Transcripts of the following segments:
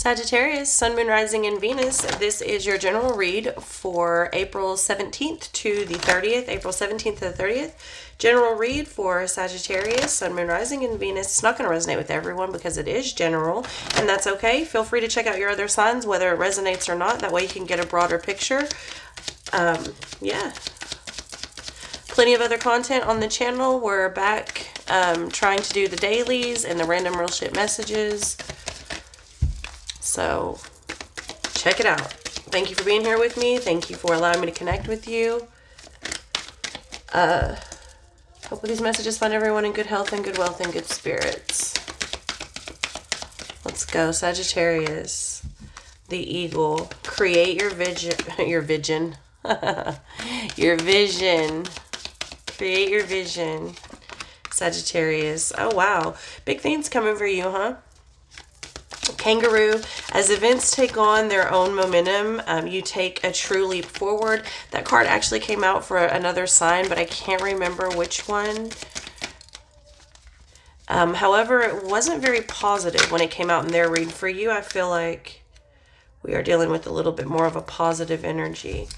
Sagittarius, Sun, Moon, Rising, and Venus. This is your general read for April 17th to the 30th. April 17th to the 30th. General read for Sagittarius, Sun, Moon, Rising, and Venus. It's not going to resonate with everyone because it is general, and that's okay. Feel free to check out your other signs, whether it resonates or not. That way you can get a broader picture. Yeah. Plenty of other content on the channel. We're back trying to do the dailies and the random real shit messages. So check it out. Thank you for being here with me. Thank you for allowing me to connect with you. Hope these messages find everyone in good health and good wealth and good spirits. Let's go, Sagittarius. The eagle. Create your vision. Your vision. Your vision. Create your vision. Sagittarius. Oh, wow. Big things coming for you, huh? Kangaroo. As events take on their own momentum, you take a true leap forward. That card actually came out for another sign, but I can't remember which one. However, it wasn't very positive when it came out in their read. For you, I feel like we are dealing with a little bit more of a positive energy.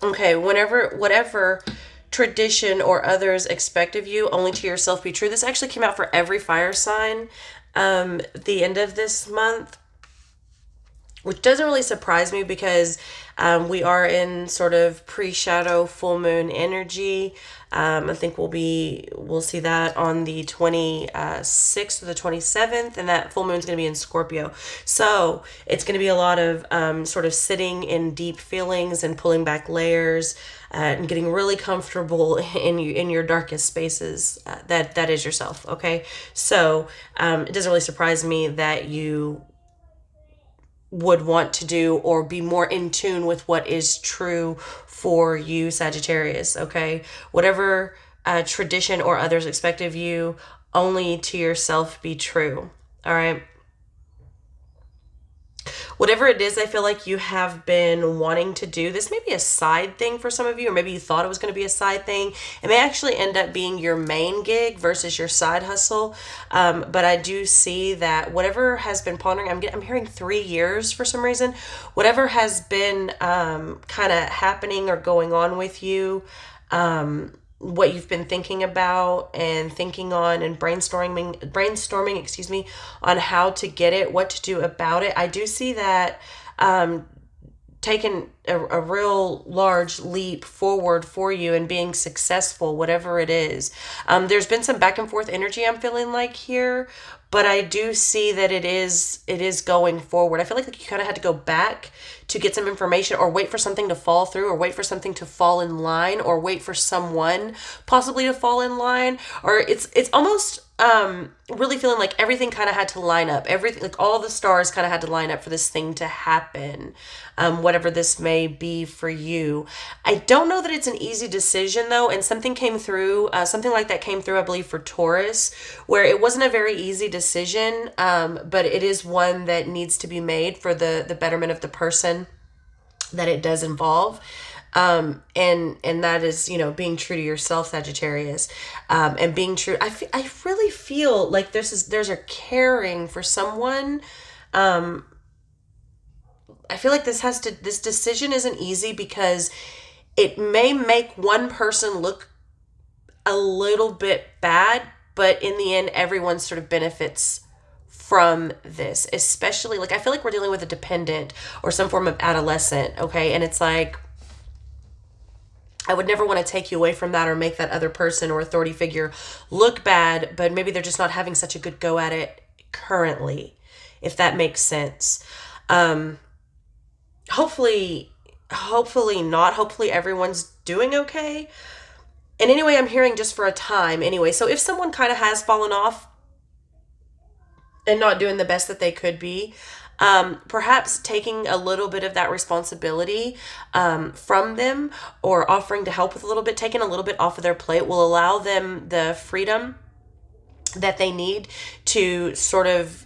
Okay, whatever tradition or others expect of you, only to yourself be true. This actually came out for every fire sign the end of this month, which doesn't really surprise me because we are in sort of pre-shadow full moon energy. I think we'll see that on the 26th or the 27th, and that full moon is going to be in Scorpio. So it's going to be a lot of sort of sitting in deep feelings and pulling back layers and getting really comfortable in your darkest spaces. That is yourself. Okay, so it doesn't really surprise me that you would want to do or be more in tune with what is true for you, Sagittarius. Okay, whatever tradition or others expect of you, only to yourself be true. All right, whatever it is, I feel like you have been wanting to do. This may be a side thing for some of you, or maybe you thought it was going to be a side thing. It may actually end up being your main gig versus your side hustle. But I do see that whatever has been pondering, I'm hearing 3 years for some reason. Whatever has been kind of happening or going on with you, what you've been thinking about and thinking on and brainstorming, excuse me, on how to get it, what to do about it. I do see that taking a real large leap forward for you and being successful, whatever it is. There's been some back and forth energy I'm feeling like here, but I do see that it is going forward. I feel like you kind of had to go back to get some information or wait for something to fall through or wait for something to fall in line or wait for someone possibly to fall in line, or it's almost really feeling like everything kind of had to line up. Everything, like all the stars kind of had to line up for this thing to happen. Whatever this may be for you. I don't know that it's an easy decision though. And something came through, something like that came through, I believe, for Taurus, where it wasn't a very easy decision. But it is one that needs to be made for the betterment of the person that it does involve. And that is, being true to yourself, Sagittarius, and being true. I really feel like there's a caring for someone. I feel like this decision isn't easy because it may make one person look a little bit bad, but in the end, everyone sort of benefits from this, especially like, I feel like we're dealing with a dependent or some form of adolescent. Okay. And it's like, I would never want to take you away from that or make that other person or authority figure look bad, but maybe they're just not having such a good go at it currently, if that makes sense. Hopefully not. Hopefully everyone's doing okay. And anyway, I'm hearing just for a time anyway. So if someone kind of has fallen off and not doing the best that they could be, perhaps taking a little bit of that responsibility from them or offering to help with a little bit, taking a little bit off of their plate will allow them the freedom that they need to sort of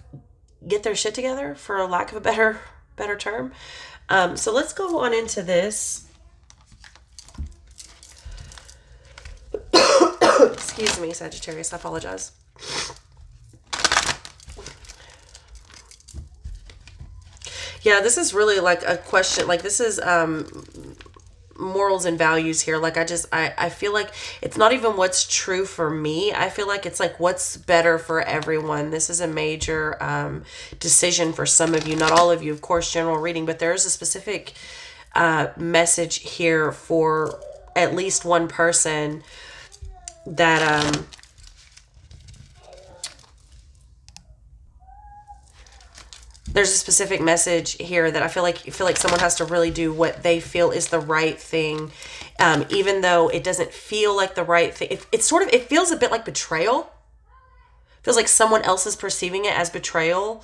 get their shit together, for lack of a better term. So let's go on into this. Excuse me, Sagittarius, I apologize. Yeah, this is really like a question. Like this is morals and values here. Like I feel like it's not even what's true for me. I feel like it's like what's better for everyone. This is a major decision for some of you, not all of you, of course, general reading, but there is a specific message here for at least one person that there's a specific message here that I feel like someone has to really do what they feel is the right thing, even though it doesn't feel like the right thing. It's sort of, it feels a bit like betrayal. It feels like someone else is perceiving it as betrayal,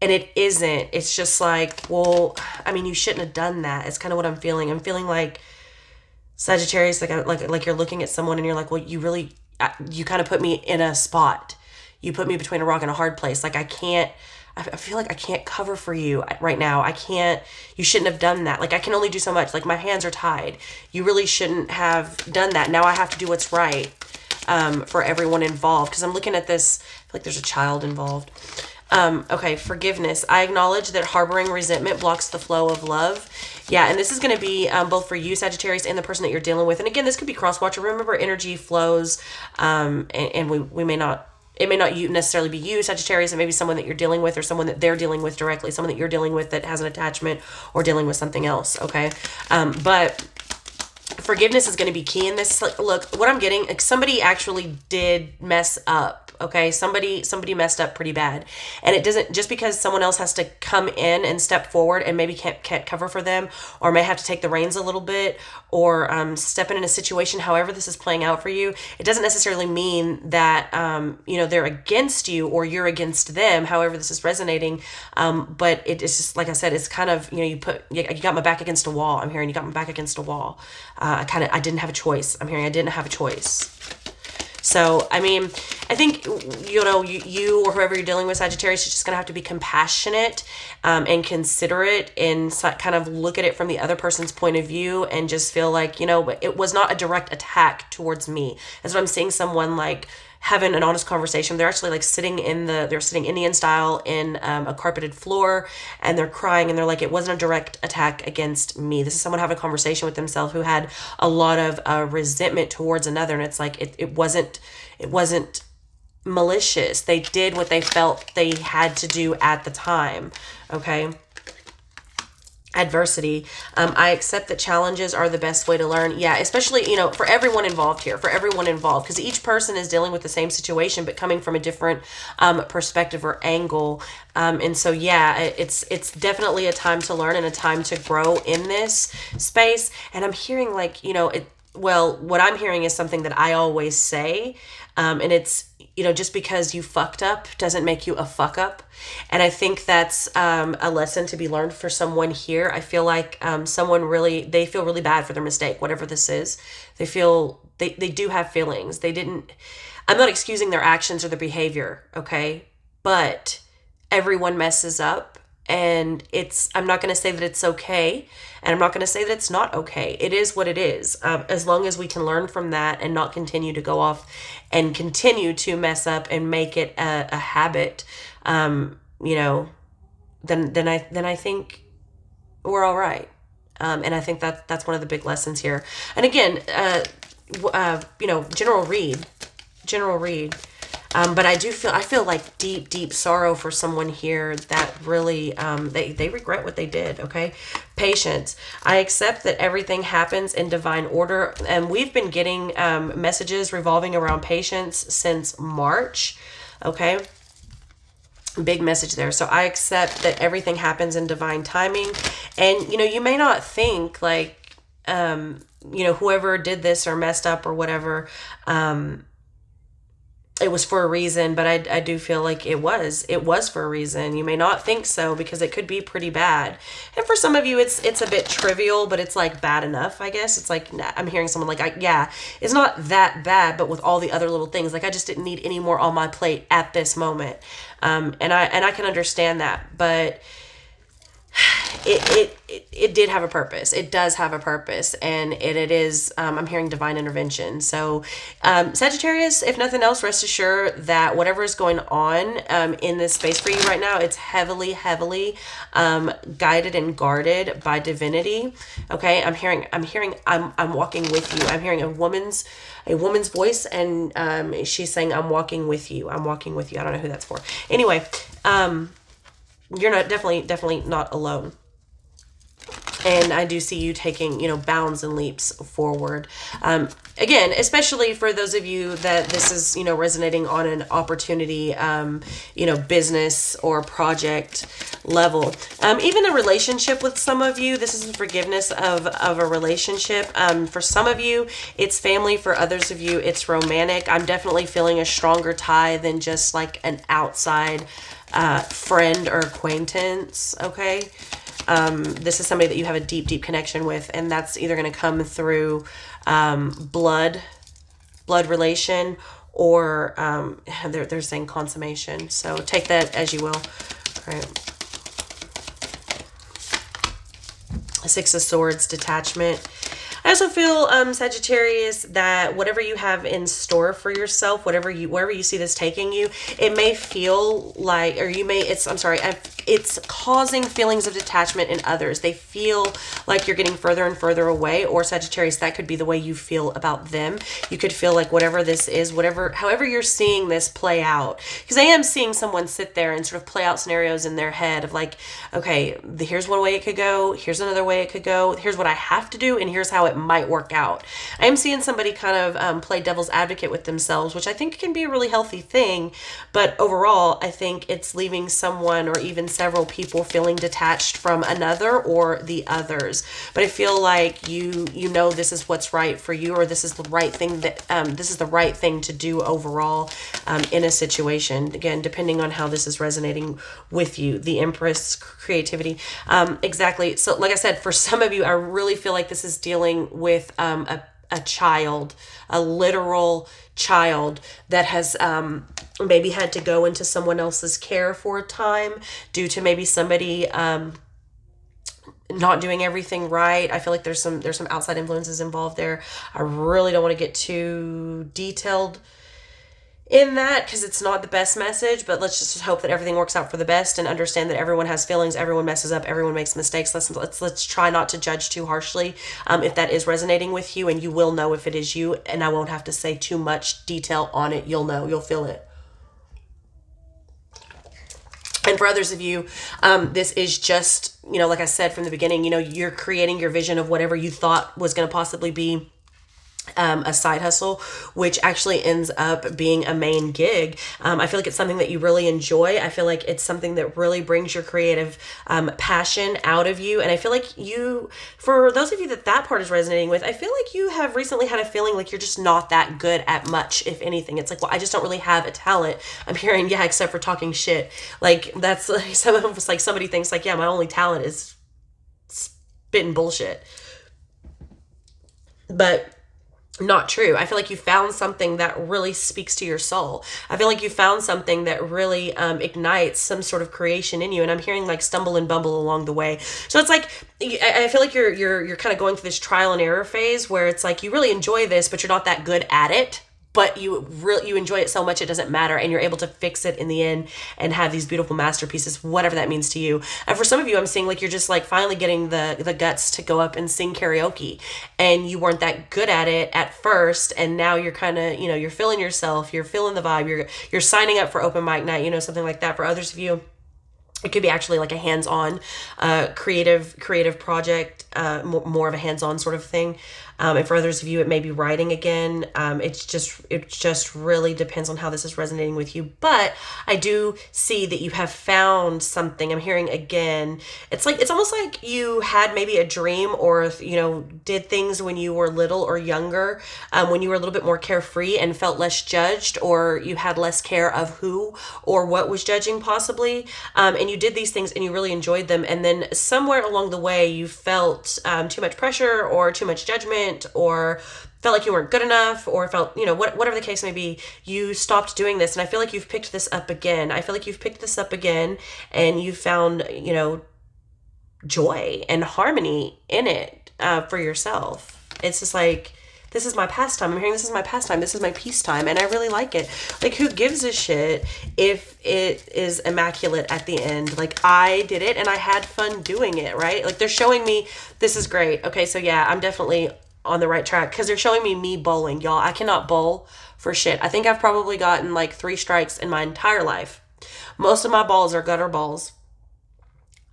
and it isn't. It's just like, well, I mean, you shouldn't have done that. It's kind of what I'm feeling. I'm feeling like Sagittarius, like you're looking at someone and you're like, well, you really, you kind of put me in a spot. You put me between a rock and a hard place. Like I can't. I feel like I can't cover for you right now. I can't. You shouldn't have done that. Like I can only do so much. Like my hands are tied. You really shouldn't have done that. Now I have to do what's right for everyone involved. Because I'm looking at this. I feel like there's a child involved. Okay, forgiveness. I acknowledge that harboring resentment blocks the flow of love. Yeah, and this is going to be both for you, Sagittarius, and the person that you're dealing with. And again, this could be cross-watcher. Remember, energy flows, and we may not, it may not necessarily be you, Sagittarius. It may be someone that you're dealing with or someone that they're dealing with directly, someone that you're dealing with that has an attachment or dealing with something else, okay? But forgiveness is going to be key in this. Look, what I'm getting, like somebody actually did mess up. Okay, somebody messed up pretty bad, and it doesn't, just because someone else has to come in and step forward and maybe can't cover for them, or may have to take the reins a little bit, or step in a situation. However, this is playing out for you, it doesn't necessarily mean that they're against you or you're against them. However, this is resonating, but it's just like I said, it's kind of you got my back against a wall. I'm hearing you got my back against a wall. I didn't have a choice. I'm hearing I didn't have a choice. So, I mean, I think, you or whoever you're dealing with, Sagittarius, is just going to have to be compassionate and considerate and kind of look at it from the other person's point of view and just feel like, it was not a direct attack towards me. That's what I'm seeing someone like having an honest conversation. They're actually like sitting Indian style in a carpeted floor, and they're crying, and they're like, it wasn't a direct attack against me. This is someone having a conversation with themselves who had a lot of resentment towards another, and it's like it wasn't malicious. They did what they felt they had to do at the time. Okay. Adversity. I accept that challenges are the best way to learn. Yeah, especially, for everyone involved here, because each person is dealing with the same situation, but coming from a different perspective or angle. And so, yeah, it's definitely a time to learn and a time to grow in this space. And I'm hearing like, what I'm hearing is something that I always say. And it's, just because you fucked up doesn't make you a fuck up. And I think that's a lesson to be learned for someone here. I feel like they feel really bad for their mistake, whatever this is. They feel, they do have feelings. I'm not excusing their actions or their behavior, okay? But everyone messes up. And I'm not going to say that it's okay, and I'm not going to say that it's not okay. It is what it is. As long as we can learn from that and not continue to go off and continue to mess up and make it a habit, then I think we're all right. And I think that's one of the big lessons here. And again, general read. But I feel like deep sorrow for someone here that really, they regret what they did. Okay. Patience. I accept that everything happens in divine order. And we've been getting, messages revolving around patience since March. Okay. Big message there. So I accept that everything happens in divine timing. And, you may not think like, whoever did this or messed up or whatever, it was for a reason, but I do feel like it was for a reason. You may not think so, because it could be pretty bad. And for some of you, it's a bit trivial, but it's like bad enough, I guess. It's like, I'm hearing someone like, it's not that bad, but with all the other little things, like I just didn't need any more on my plate at this moment. And I can understand that, but it did have a purpose. It does have a purpose, and it is. I'm hearing divine intervention. So, Sagittarius, if nothing else, rest assured that whatever is going on in this space for you right now, it's heavily, heavily guided and guarded by divinity. Okay, I'm walking with you. I'm hearing a woman's voice, and she's saying, "I'm walking with you. I'm walking with you." I don't know who that's for. Anyway, you're not definitely not alone. And I do see you taking, bounds and leaps forward. Again, especially for those of you that this is, resonating on an opportunity, business or project level. Even a relationship with some of you, this is forgiveness of a relationship. For some of you, it's family. For others of you, it's romantic. I'm definitely feeling a stronger tie than just like an outside friend or acquaintance, okay? This is somebody that you have a deep, deep connection with, and that's either going to come through blood relation, or they're saying consummation. So take that as you will. All right. Six of Swords, detachment. I also feel, Sagittarius, that whatever you have in store for yourself, wherever you see this taking you, it may feel like, or you may, it's causing feelings of detachment in others. They feel like you're getting further and further away, or Sagittarius, that could be the way you feel about them. You could feel like whatever this is, however you're seeing this play out, because I am seeing someone sit there and sort of play out scenarios in their head of like, okay, here's one way it could go, here's another way it could go, here's what I have to do, and here's how it might work out. I am seeing somebody kind of play devil's advocate with themselves, which I think can be a really healthy thing, but overall, I think it's leaving someone or even several people feeling detached from another or the others. But I feel like you know this is what's right for you, or this is the right thing this is the right thing to do overall in a situation. Again, depending on how this is resonating with you, the Empress, creativity, exactly. So, like I said, for some of you, I really feel like this is dealing with a child, a literal child that has maybe had to go into someone else's care for a time due to maybe somebody not doing everything right. I feel like there's some outside influences involved there. I really don't want to get too detailed in that because it's not the best message, but let's just hope that everything works out for the best and understand that everyone has feelings, everyone messes up, everyone makes mistakes. Let's try not to judge too harshly if that is resonating with you, and you will know if it is you, and I won't have to say too much detail on it. You'll know, you'll feel it. And for others of you, this is just, like I said from the beginning, you're creating your vision of whatever you thought was going to possibly be a side hustle, which actually ends up being a main gig. I feel like it's something that you really enjoy. I feel like it's something that really brings your creative passion out of you. And I feel like for those of you that part is resonating with, I feel like you have recently had a feeling like you're just not that good at much, if anything. It's like, well, I just don't really have a talent. I'm hearing, yeah, except for talking shit. Like, that's like, some of us, like somebody thinks like, yeah, my only talent is spitting bullshit. But not true. I feel like you found something that really speaks to your soul. I feel like you found something that really ignites some sort of creation in you. And I'm hearing like stumble and bumble along the way. So it's like, I feel like you're kind of going through this trial and error phase where it's like you really enjoy this, but you're not that good at it. But you enjoy it so much it doesn't matter, and you're able to fix it in the end and have these beautiful masterpieces, whatever that means to you. And for some of you, I'm seeing like you're just like finally getting the guts to go up and sing karaoke, and you weren't that good at it at first, and now you're kind of you're feeling yourself, you're feeling the vibe, you're signing up for open mic night, something like that. For others of you, it could be actually like a hands-on creative project, more of a hands-on sort of thing. And for others of you, it may be writing again. It just really depends on how this is resonating with you. But I do see that you have found something. I'm hearing again. It's almost like you had maybe a dream, or did things when you were little or younger, when you were a little bit more carefree and felt less judged, or you had less care of who or what was judging possibly. And you did these things and you really enjoyed them. And then somewhere along the way, you felt too much pressure or too much judgment, or felt like you weren't good enough, or felt, whatever the case may be, you stopped doing this. And I feel like you've picked this up again. And you found, joy and harmony in it for yourself. It's just like, this is my pastime. I'm hearing this is my pastime. This is my peacetime. And I really like it. Like, who gives a shit if it is immaculate at the end? Like, I did it and I had fun doing it, right? Like, they're showing me this is great. Okay, so yeah, I'm definitely on the right track because they're showing me bowling, y'all. I cannot bowl for shit. I think I've probably gotten like 3 strikes in my entire life. Most of my balls are gutter balls,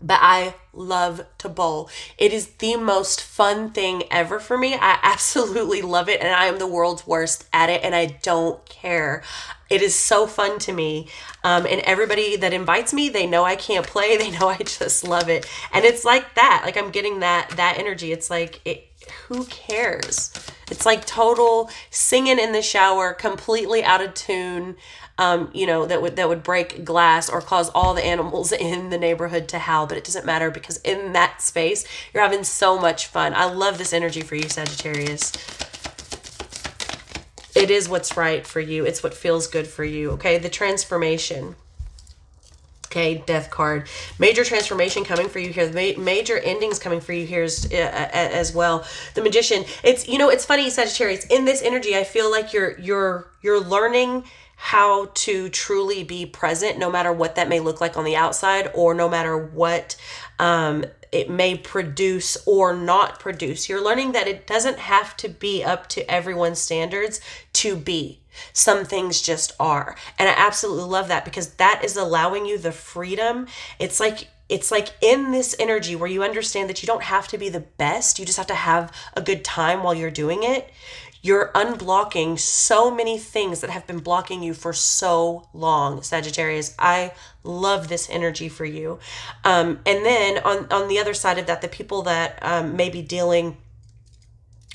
but I love to bowl. It is the most fun thing ever for me. I absolutely love it, and I am the world's worst at it, and I don't care. It is so fun to me. And everybody that invites me, they know I can't play. They know I just love it. And it's like that. Like, I'm getting that energy. It's like, who cares? It's like total singing in the shower, completely out of tune. That would break glass or cause all the animals in the neighborhood to howl, but it doesn't matter because in that space, you're having so much fun. I love this energy for you, Sagittarius. It is what's right for you. It's what feels good for you. Okay, the transformation. Okay, death card. Major transformation coming for you here. Major endings coming for you here as well. The magician. It's funny, Sagittarius. In this energy, I feel like you're learning how to truly be present, no matter what that may look like on the outside, or no matter what it may produce or not produce. You're learning that it doesn't have to be up to everyone's standards to be. Some things just are. And I absolutely love that because that is allowing you the freedom. It's like in this energy where you understand that you don't have to be the best. You just have to have a good time while you're doing it. You're unblocking so many things that have been blocking you for so long, Sagittarius. I love this energy for you. And then on the other side of that, the people that may be dealing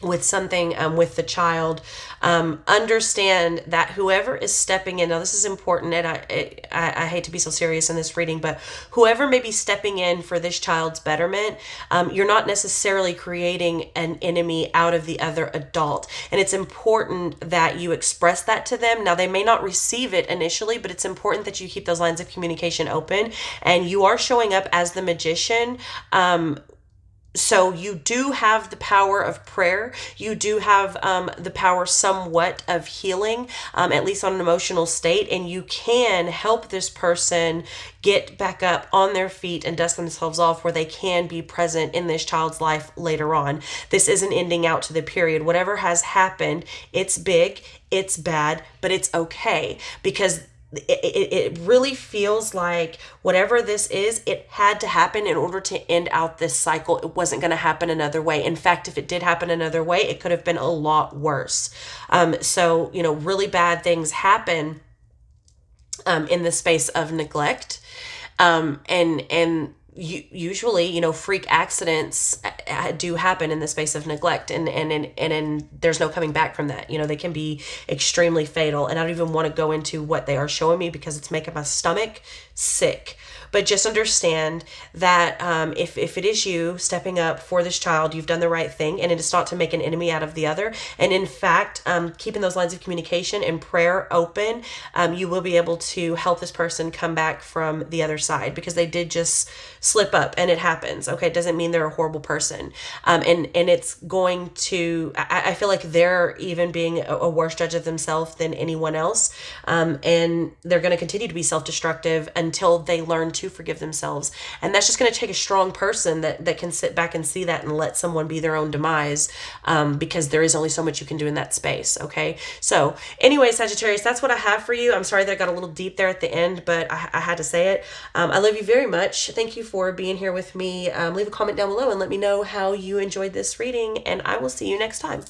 with something with the child, understand that whoever is stepping in, now this is important, and I hate to be so serious in this reading, but whoever may be stepping in for this child's betterment, you're not necessarily creating an enemy out of the other adult. And it's important that you express that to them. Now, they may not receive it initially, but it's important that you keep those lines of communication open. And you are showing up as the magician. So you do have the power of prayer. You do have the power somewhat of healing, at least on an emotional state. And you can help this person get back up on their feet and dust themselves off where they can be present in this child's life later on. This isn't ending out to the period. Whatever has happened, it's big, it's bad, but it's okay because it really feels like whatever this is, it had to happen in order to end out this cycle. It wasn't going to happen another way. In fact, if it did happen another way, it could have been a lot worse. So really bad things happen in the space of neglect. And usually, freak accidents do happen in the space of neglect, and there's no coming back from that. They can be extremely fatal, and I don't even want to go into what they are showing me because it's making my stomach sick. But just understand that if it is you stepping up for this child, you've done the right thing, and it is not to make an enemy out of the other. And in fact, keeping those lines of communication and prayer open, you will be able to help this person come back from the other side because they did just slip up, and it happens. Okay, it doesn't mean they're a horrible person. And it's going to, I feel like they're even being a worse judge of themselves than anyone else. And they're going to continue to be self-destructive until they learn to forgive themselves. And that's just going to take a strong person that can sit back and see that and let someone be their own demise, because there is only so much you can do in that space. Okay. So anyway, Sagittarius, that's what I have for you. I'm sorry that I got a little deep there at the end, but I had to say it. I love you very much. Thank you for being here with me. Leave a comment down below and let me know how you enjoyed this reading, and I will see you next time.